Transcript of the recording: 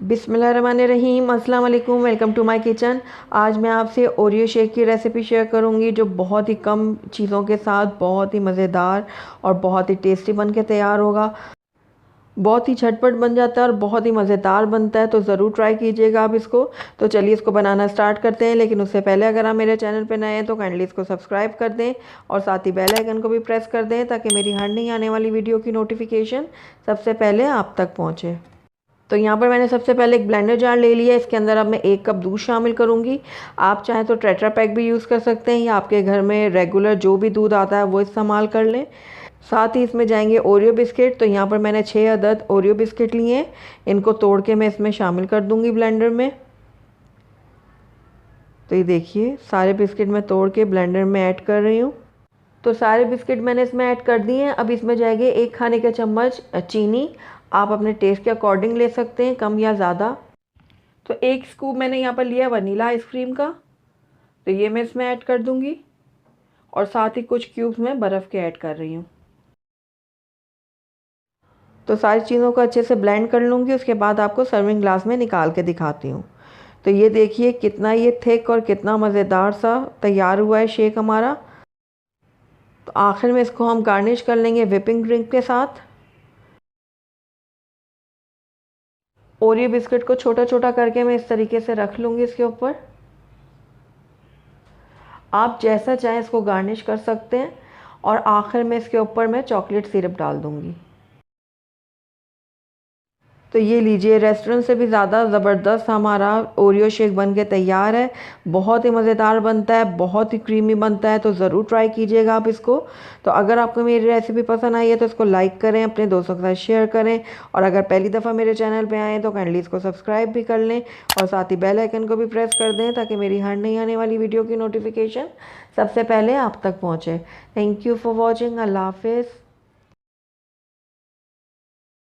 बिस्मिल्लाहिर्रहमानिर्रहीम, अस्सलाम वालेकुम। Welcome to my kitchen. आज मैं आपसे ओरियो शेक की रेसिपी शेयर करूंगी जो बहुत ही कम चीज़ों के साथ बहुत ही मज़ेदार और बहुत ही टेस्टी बन के तैयार होगा। बहुत ही झटपट बन जाता है और बहुत ही मज़ेदार बनता है, तो ज़रूर ट्राई कीजिएगा आप इसको। तो चलिए इसको बनाना स्टार्ट करते हैं, लेकिन उससे पहले अगर आप मेरे चैनल पर नए हैं तो काइंडली इसको सब्सक्राइब कर दें और साथ ही बेल आइकन को भी प्रेस कर दें ताकि मेरी हर नई आने वाली वीडियो की नोटिफिकेशन सबसे पहले आप तक पहुँचे। तो यहाँ पर मैंने सबसे पहले एक ब्लेंडर जार ले लिया है। इसके अंदर अब मैं 1 कप दूध शामिल करूँगी। आप चाहें तो टेट्रा पैक भी यूज़ कर सकते हैं या आपके घर में रेगुलर जो भी दूध आता है वो इस्तेमाल कर लें। साथ ही इसमें जाएंगे ओरियो बिस्किट। तो यहाँ पर मैंने 6 अदद ओरियो बिस्किट लिए हैं। इनको तोड़ के मैं इसमें शामिल कर दूँगी ब्लेंडर में। तो ये देखिए सारे बिस्किट मैं तोड़ के ब्लेंडर में ऐड कर रही हूँ। तो सारे बिस्किट मैंने इसमें ऐड कर दिए हैं। अब इसमें जाएंगे 1 खाने का चम्मच चीनी। आप अपने टेस्ट के अकॉर्डिंग ले सकते हैं, कम या ज़्यादा। तो 1 स्कूप मैंने यहाँ पर लिया वनीला आइसक्रीम का, तो ये मैं इसमें ऐड कर दूँगी। और साथ ही कुछ क्यूब्स मैं बर्फ़ के ऐड कर रही हूँ। तो सारी चीज़ों को अच्छे से ब्लेंड कर लूँगी। उसके बाद आपको सर्विंग ग्लास में निकाल के दिखाती हूँ। तो ये देखिए कितना ये थिक और कितना मज़ेदार सा तैयार हुआ है शेक हमारा। तो आखिर में इसको हम गार्निश कर लेंगे व्हिपिंग क्रीम के साथ। ओरियो बिस्किट को छोटा छोटा करके मैं इस तरीके से रख लूँगी इसके ऊपर। आप जैसा चाहें इसको गार्निश कर सकते हैं। और आखिर में इसके ऊपर मैं चॉकलेट सिरप डाल दूँगी। तो ये लीजिए रेस्टोरेंट से भी ज़्यादा ज़बरदस्त हमारा ओरियो शेक बन के तैयार है। बहुत ही मज़ेदार बनता है, बहुत ही क्रीमी बनता है, तो ज़रूर ट्राई कीजिएगा आप इसको। तो अगर आपको मेरी रेसिपी पसंद आई है तो इसको लाइक करें, अपने दोस्तों के साथ शेयर करें। और अगर पहली दफ़ा मेरे चैनल पे आएँ तो काइंडली इसको सब्सक्राइब भी कर लें और साथ ही बेल आइकन को भी प्रेस कर दें ताकि मेरी हर नई आने वाली वीडियो की नोटिफिकेशन सबसे पहले आप तक पहुँचे। Thank you for watching. अल्लाह हाफिज़।